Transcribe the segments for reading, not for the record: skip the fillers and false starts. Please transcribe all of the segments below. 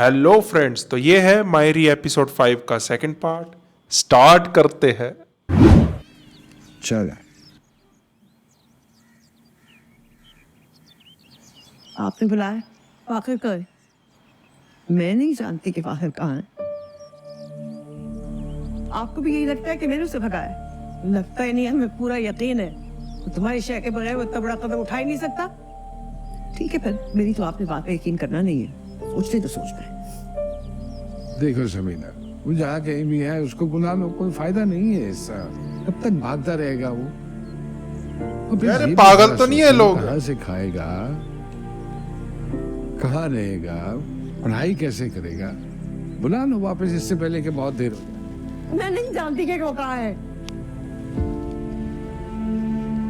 Hello friends, तो ये है मायरी एपिसोड 5 का सेकंड पार्ट। स्टार्ट करते हैं। चल आपने बुलाया फाखिर कर। मैं नहीं जानती कि फाखिर कहाँ है। आपको भी यही लगता है कि मैंने उसे भगाया? लगता ही नहीं है, हमें पूरा यकीन है तो तुम्हारी शय के बगैर वो इतना बड़ा कदम उठा ही नहीं सकता। ठीक है, फिर मेरी तो आपने बात पे यकीन करना नहीं है, सोचते तो सोचना है। देखो समीना, वो जहाँ कहीं भी है उसको बुला लो, कोई फायदा नहीं है इसका। कब तक भागता रहेगा वो? यार पागल तो नहीं है लोग? कहाँ से खाएगा, कहाँ रहेगा, पढ़ाई कैसे करेगा? बुला लो वापस, इससे पहले कि बहुत देर हो जाए। मैं नहीं जानती कि वो कहाँ है।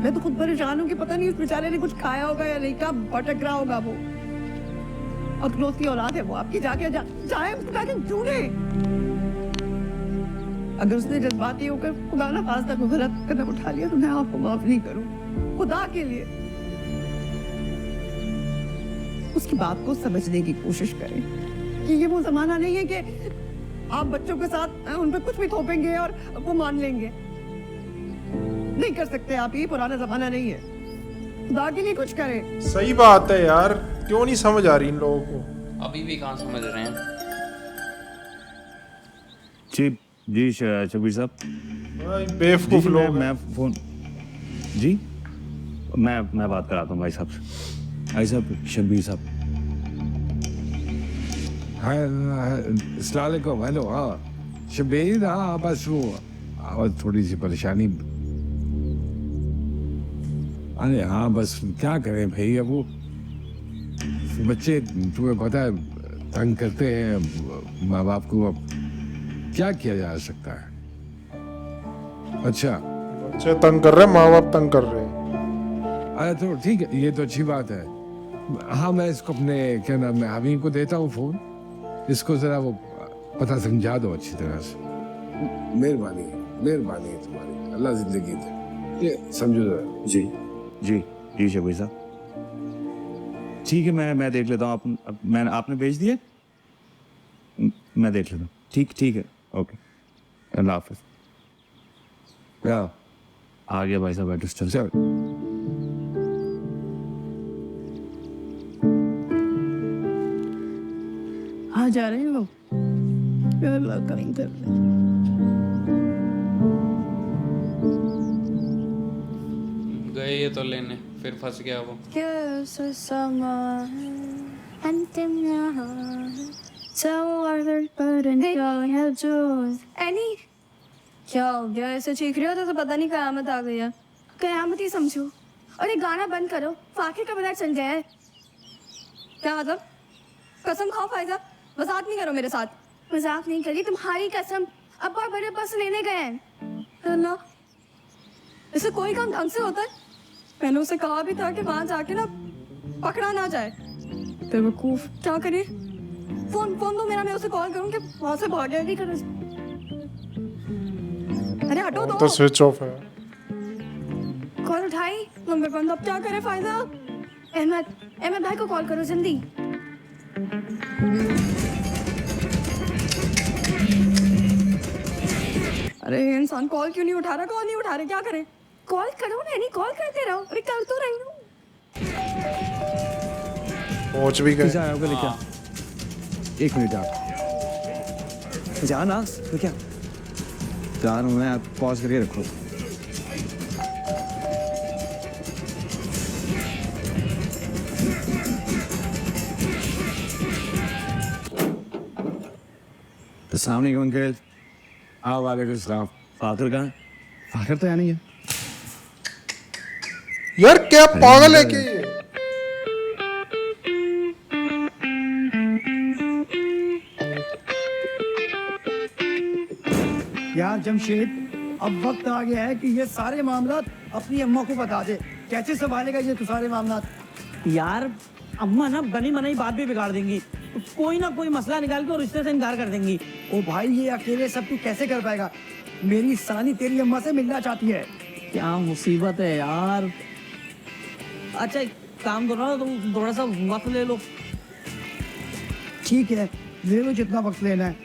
मैं तो खुद परेशान हूँ कि पता नहीं उस बेचारे ने कुछ खाया होगा या नहीं, कहाँ भटक रहा होगा वो। अखलौत की औलाद है वो आपकी, जाके जाए उसको जाके ढूंढे। अगर उसने जज्बाती होकर खुदा ना खास्ता को गलत कदम उठा लिया तो मैं आपको माफ नहीं करूं, खुदा के लिए। उसकी बात को समझने की कोशिश करें कि ये वो जमाना नहीं है कि आप बच्चों के साथ उन पर कुछ भी थोपेंगे और वो मान लेंगे। नहीं कर सकते आप, ये पुराना जमाना नहीं है। खुदा के लिए कुछ करें। सही बात है यार, क्यों नहीं समझ आ रही इन लोगों को? अभी भी कहाँ समझ रहे हैं। जी शबीर साहब। भाई बेवकूफ लोग हैं। मैं फोन जी मैं बात कराता हूँ भाई साहब से। भाई साहब, शबीर साहब। अस्सलाम वालेकुम। हेलो। हाँ शबीर, हाँ बस वो थोड़ी सी परेशानी। अरे हाँ बस क्या करें भाई, अब वो बच्चे तुम्हें पता है तंग करते हैं माँ बाप को। अब क्या किया जा सकता है? अच्छा, बच्चे तंग कर रहे हैं, माँ बाप तंग कर रहे हैं। अरे तो ठीक है, ये तो अच्छी बात है। हाँ मैं इसको अपने क्या नाम है हमीम को देता हूँ फोन, इसको जरा वो पता समझा दो अच्छी तरह से। मेहरबानी है तुम्हारी, अल्लाह जिंदगी दे। ये समझो जरा। जी शबीर साहब, ठीक है, मैं देख लेता हूँ। आपने भेज दिए, मैं देख लेता हूँ। ठीक है, ओके, अल्लाह हाफिज। क्या आ गया भाई साहब एड्रेस। चल चल आ जा रहे हो? अल्लाह करीम कर ले। गए ये तो लेने, फिर फंस गया वो। कैसा समा है अंतिम यहाँ सवार पर है जो एनी। क्या हो गया, ऐसे चीख रहे हो तो पता नहीं कयामत आ गई है। कयामत ही समझो। और ये गाना बंद करो, फाकिर का बना चल गया है। क्या मतलब? कसम खाओ फायजा, मजाक नहीं करो मेरे साथ। मजाक नहीं करी, तुम्हारी कसम। अब्बा बड़े बस लेने गए हैं। अल्लाह, इसे कोई काम ढंग से होता है? मैंने उसे कहा भी था कि वहां जाके ना पकड़ा ना जाए। बेवकूफ, क्या करे? फोन दो मेरा, मैं उसे कॉल करूं कि वहां से भाग गया। नहीं कर। अरे हटो दो। तो स्विच ऑफ है। कॉल उठाई, नंबर बंद। अब क्या करे फायदा? अहमद भाई को कॉल करो जल्दी। अरे इंसान कॉल क्यों नहीं उठा रहा? कॉल नहीं उठा रहे, क्या करें? कॉल करो ना, नहीं कॉल करते रहो। अरे कर तो रही हूँ। पहुंच भी गए। होगा लेकिन एक मिनट आप जाना तो क्या जा रहा हूँ मैं, आप पॉज करके रखो। अस्सलाम वालेकुम अंकल। हाँ वालेकुम सलाम। फाखिर कहाँ? फाखिर तो यहाँ नहीं है। यार क्या पागल है कि ये? यार जमशेद, अब वक्त आ गया है कि ये सारे मामला अपनी अम्मा को बता दे। कैसे संभालेगा ये तो सारे मामला? यार अम्मा ना बनी बनाई बात भी बिगाड़ देंगी, तो कोई ना कोई मसला निकाल के और रिश्ते से इनकार कर देंगी। ओ भाई, ये अकेले सब तू कैसे कर पाएगा? मेरी सानी तेरी अम्मा से मिलना चाहती है। क्या मुसीबत है यार। अच्छा काम करो ना, तुम थोड़ा सा वक्त ले लो। ठीक है, ले लो जितना वक्त लेना है,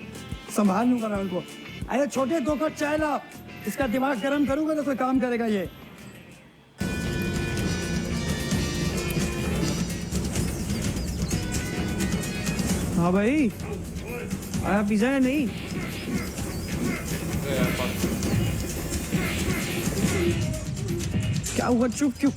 संभाल लूंगा मैं उनको। अरे छोटे 2 कप चाय ला, इसका दिमाग गर्म करूंगा तो कोई काम करेगा ये। हाँ भाई, आया पिज्जा या नहीं? क्या हुआ, चुप क्यों?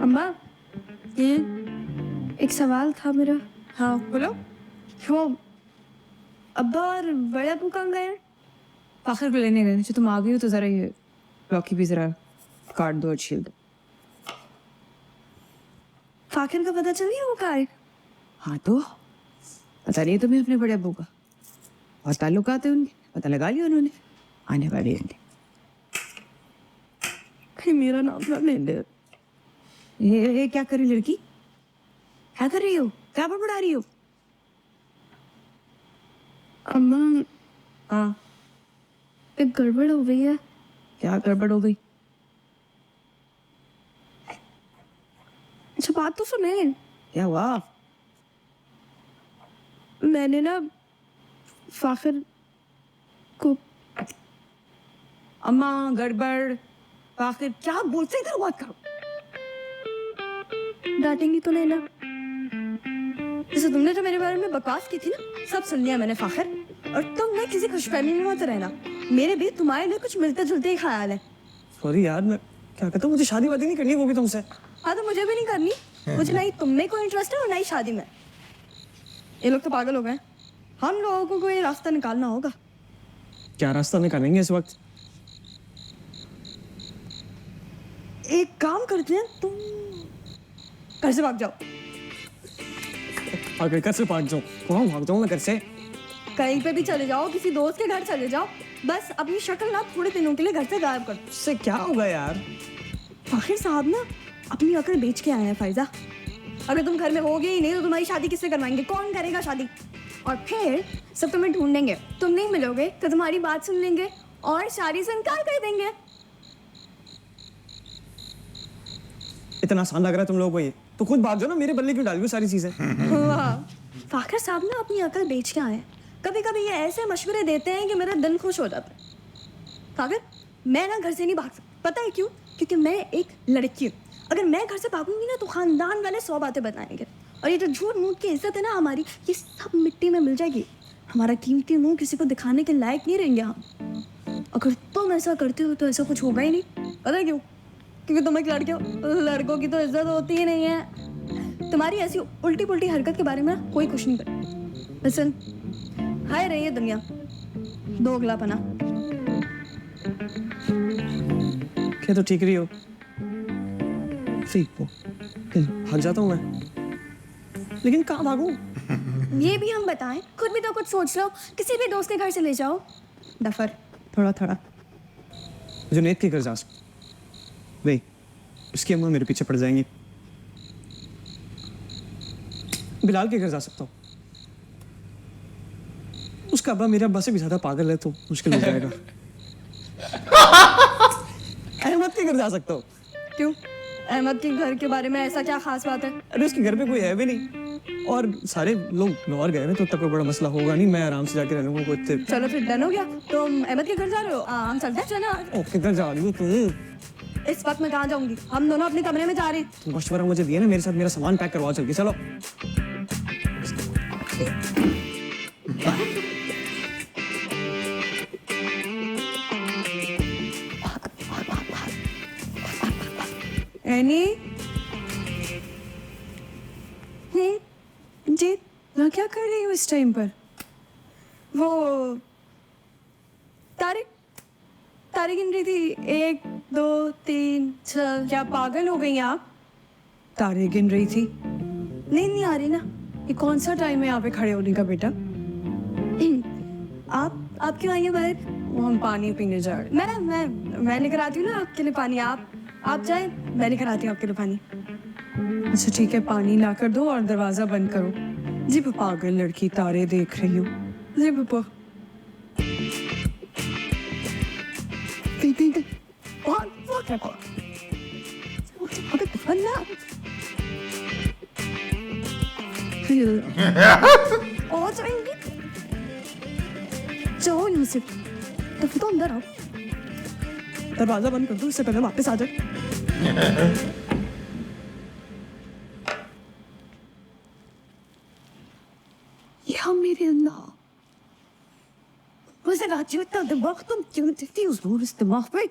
अम्मा, ये एक सवाल था मेरा। हाँ बोलो। वो अब्बा और बड़े अब्बू कहाँ गए हैं? फाखिर को लेने गए। तुम आ गई हो तो जरा ये लॉकी भी जरा काट दो और छील दो। फाखिर का पता चल गया वो कहाँ है? हाँ तो पता नहीं तुम्हें अपने बड़े अब्बू का, और ताल्लुकात है उनके, पता लगा लिया उन्होंने, आने वाली है। कहीं मेरा नाम ना ले ले। ये क्या करी लड़की, क्या कर रही हो, क्या बड़बड़ा रही हो? अम्मा, हाँ, एक गड़बड़ हो गई है। क्या गड़बड़ हो गई? अच्छा बात तो सुने। क्या हुआ? मैंने ना फाखिर को। अम्मा गड़बड़, आखिर क्या बोलते, इधर बात करो। डांटेंगी तो नहीं ना? जैसे तुमने जो मेरे बारे में बकवास की थी ना, सब सुन लिया मैंने फाखिर। और तुम ना किसी खुशफहमी में मत रहना, मेरे भी तुम्हारे लिए कुछ मिलते जुलते ही ख्याल है। सॉरी यार, मैं क्या कहता हूँ, मुझे शादी वादी नहीं करनी, वो भी तुमसे। हाँ तो मुझे भी नहीं करनी, मुझे ना ही तुम में कोई इंटरेस्ट है और ना ही शादी में। ये लोग तो पागल हो गए, हम लोगों को कोई रास्ता निकालना होगा। क्या रास्ता निकालेंगे इस वक्त? एक काम करते हैं, तुम घर से भाग जाओ। अगर घर से भाग जाऊँ, वहाँ भाग जाऊँ मैं घर से? कहीं पे भी चले जाओ, किसी दोस्त के घर चले जाओ, बस अपनी शक्ल ना थोड़े दिनों के लिए घर से गायब कर दो। उससे क्या होगा यार? फाखिर साहब ना अपनी अकल बेच के आए हैं फायजा। अगर तुम घर में होगे ही नहीं तो तुम्हारी शादी किससे करवाएंगे? कौन करेगा शादी? और फिर सब तुम्हें ढूंढेंगे, तुम नहीं मिलोगे तो तुम्हारी बात सुन लेंगे और शादी से इनकार कर देंगे। इतना आसान लग रहा है तुम लोगों को ये? तो खुद भाग जाओ ना, मेरे बल्ले क्यों डाल रही हो सारी चीजें? वाह, फाखिर साहब ना अपनी अकल बेच के आए हैं। कभी कभी ये ऐसे मशवरे देते हैं कि मेरा दिल खुश हो जाता है। फाखिर, मैं ना घर से नहीं भाग सकती, पता है क्यों? क्योंकि मैं एक लड़की हूँ। अगर मैं घर से भागूंगी ना तो खानदान वाले 100 बातें बताएंगे, और ये जो झूठ मूठ की इज्जत है ना हमारी, ये सब मिट्टी में मिल जाएगी। हमारा कीमती मुंह किसी को दिखाने के लायक नहीं रहेंगे हम। अगर तुम ऐसा करते हो तो ऐसा कुछ होगा ही नहीं। पता है क्यों? क्योंकि तुम एक लड़के हो, लड़कों की तो इज्जत होती ही नहीं है। तुम्हारी ऐसी उल्टी पुल्टी हरकत के बारे में ना कोई कुछ नहीं करे। लिसन, हाय रही है दुनिया, दोगलापना। क्या तो ठीक रही हो? ठीक हो, भाग जाता हूँ मैं, लेकिन कहाँ भागूं? ये भी हम बताएं, खुद भी तो कुछ सोच लो, किसी भी दोस्त के घर से ले जाओ। डफर, थोड़ा थोड़ा। जुनैद के घर जा सकता, नहीं उसकी अम्मा मेरे पीछे पड़ जाएंगी। बिलाल के घर जा सकता हूँ, उसका अब्बा मेरे अब्बा से भी ज्यादा पागल है तो मुश्किल हो जाएगा। अहमद के घर जा सकता हूँ। क्यों? अहमद के घर के बारे में ऐसा क्या खास बात है? अरे उसके घर पे कोई है भी नहीं, और सारे लोग लाहौर गए हैं तो तब कोई बड़ा मसला होगा नहीं, मैं आराम से जाके रह लूंगा। कोई इतने चलो फिर डन हो गया, तुम अहमद के घर जा रहे हो? हम चलते हैं। चलो। ओ, किधर जा रही हो तुम? इस वक्त मैं कहाँ जाऊंगी, हम दोनों अपने कमरे में जा रहे हैं। मशवरा मुझे दिया ना, मेरे साथ मेरा सामान पैक करवाओ, चल के चलो। एनी जी, मैं क्या कर रही हूँ इस टाइम पर? वो तारीख गिन रही थी, 1 2 3 4। क्या पागल हो गई आप? तारीख गिन रही थी, नहीं आ रही ना? ये कौन सा टाइम है यहाँ पे खड़े होने का बेटा? आप क्यों आई है बाहर? वो हम पानी पीने जा रहे हैं। मैं लेकर आती हूँ ना आपके लिए पानी। आप जाए, मैं लेकर आती हूँ आपके लिए पानी। अच्छा ठीक है, पानी ला कर दो और दरवाजा बंद करो। जी पागल लड़की, तारे देख रही हूँ। जी पापा। और जाएंगे जाओ यहाँ से, तो अंदर आओ। दरवाजा बंद कर दो, इससे पहले वापस आ जाए। या मेरे अल्लाह, मुझे राज्य इतना दिमाग तुम क्यों देती हो जोर इस दिमाग पे?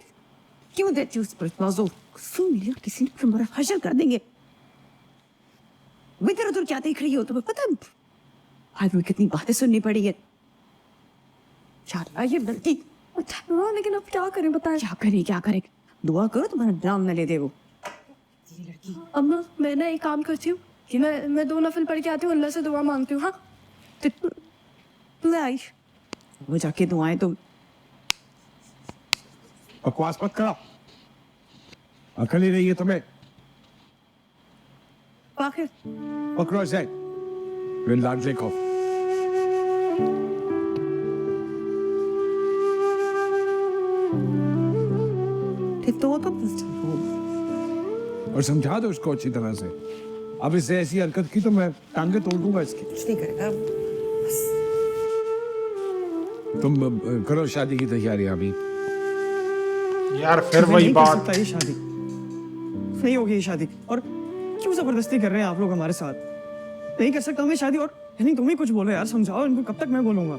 क्यों देती हो उस पर इतना जोर? सुन लिया किसी ने तुम्हारा हशर कर देंगे। मैं तेरा तो क्या देख रही हो, तुम्हें पता है आज में कितनी बातें सुननी पड़ी है। ये लड़की, लेकिन अब क्या करें बताएं? क्या करे? दुआ करो तुम्हारा नाम न ले दे वो। अम्मा मैं ना एक काम करती हूँ कि मैं 2 नफल पढ़ के आती हूँ, अल्लाह से दुआ मांगती हूँ। हाँ तू आई वो जाके दुआएं तुम। बकवास मत करो, अकल ही नहीं है तुम्हें। आखिर पकड़ो इसे, वे लाडले को। तो और समझा दो उसको अच्छी तरह से। अब इससे ऐसी हरकत की तो मैं टांगे तोड़ दूंगा इसकी। कुछ नहीं करेगा। तुम करो शादी की तैयारी अभी। यार फिर वही नहीं कर बात। सकता ये शादी, नहीं होगी ये शादी। और क्यों जबरदस्ती कर रहे हैं आप लोग हमारे साथ? नहीं कर सकता मैं शादी। और नहीं तुम ही कुछ बोलो यार, समझाओ इनको। कब तक मैं बोलूंगा?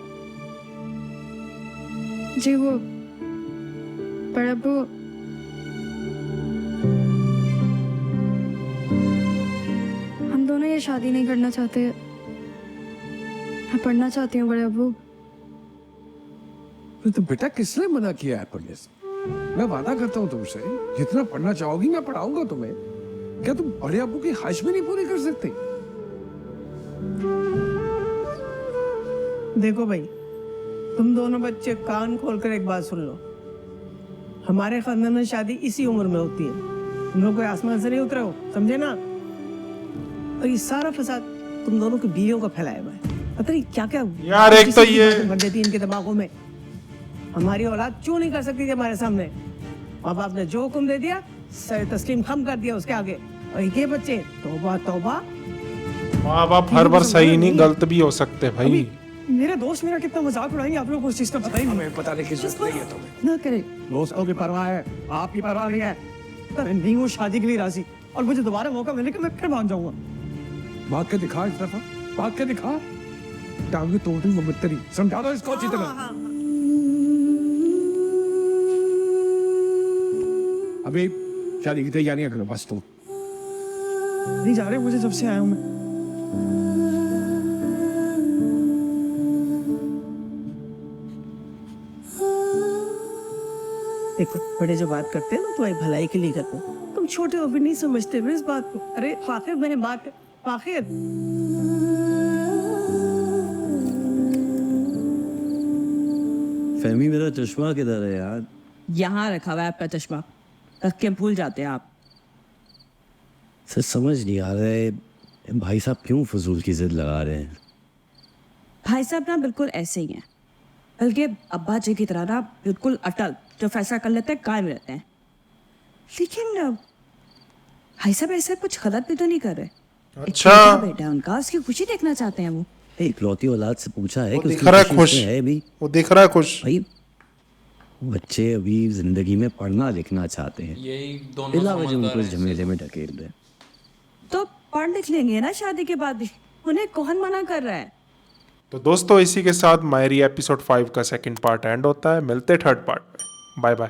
जी वो पर अब हम दोनों ये शादी नहीं करना चाहते। मैं पढ़ना चाहती हूँ बड़े अब्बू। तो बेटा किसने मना किया है पढ़ने से? मैं वादा करता हूँ तुमसे, जितना पढ़ना चाहोगी मैं पढ़ाऊंगा तुम्हें। क्या तुम बड़े अब्बू की ख्वाहिश भी नहीं पूरी कर सकते? देखो भाई, तुम दोनों बच्चे कान खोलकर एक बात सुन लो। हमारे खानदान में शादी इसी उम्र में होती है। तुम लोग कोई आसमान से नहीं उतरे हो, समझे ना? और ये सारा फसाद तुम दोनों की बीवियों का फैलाया हुआ है। पता नहीं क्या क्या यार, एक तो ये- भर देती है इनके दिमागों में। हमारी औलाद क्यों नहीं कर सकती थी हमारे सामने? माँ बाप ने जो हुक्म दे दिया, सर तस्लीम खम कर दिया उसके आगे। और ये बच्चे तौबा तौबा। माँ बाप हर बार सही नहीं, गलत भी हो सकते भाई। मेरे दोस्त मेरा कितना मजाक उड़ाएंगे, आप लोगों को उस चीज का पता ही नहीं। हमें पता नहीं किस वक्त नहीं है तुम्हें। ना करे। दोस्तों की परवाह है, आपकी परवाह नहीं है। पर नहीं हूँ शादी के लिए राजी, और मुझे दोबारा मौका मिले कि मैं फिर मान जाऊंगा। भाग के दिखा इस दफा, भाग के दिखा। टांगे तोड़ दूंगा मैं तेरी। समझा दो इसको अच्छी तरह। अभी शादी की तैयारियां करो बस तुम। नहीं जा रहे मुझे, जब से आया हूँ मैं। देखो बड़े जो बात करते हैं ना, तुम्हारी भलाई के लिए करते हैं। तुम छोटे हो भी नहीं समझते इस बात को। अरे फाखिर, मैंने बात फाखिर। फहमी मेरा चश्मा किधर है यार? यहाँ रखा हुआ है आपका चश्मा, रख के भूल जाते हैं आप। सर समझ नहीं आ रहा है भाई साहब क्यों फजूल की जिद लगा रहे हैं। भाई साहब ना बिल्कुल ऐसे ही हैं, बल्कि अब्बा जी की तरह ना बिल्कुल अटल, जो फैसला कर लेते हैं कायम रहते हैं। लेकिन भाई साहब ऐसा कुछ गलत भी तो नहीं कर रहे। अच्छा। एक छोटा बेटा है उनका, उसकी खुशी देखना चाहते हैं वो। इकलौती औलाद से पूछा है वो कि दिख उसकी रहा है खुशी खुश। उसमें है भी। वो दिख रहा है खुश। भाई बच्चे अभी जिंदगी में पढ़ना लिखना चाहते हैं, यही दोनों बिला वजह समझदार उनको इस हैं। झमेले में ढकेल रहे हैं। तो पढ़ लिख लेंगे ना शादी के बाद भी, उन्हें कौन मना कर रहा है? तो दोस्तों इसी के साथ मायरी एपिसोड 5 का सेकंड पार्ट एंड होता है। मिलते थर्ड पार्ट में। Bye bye.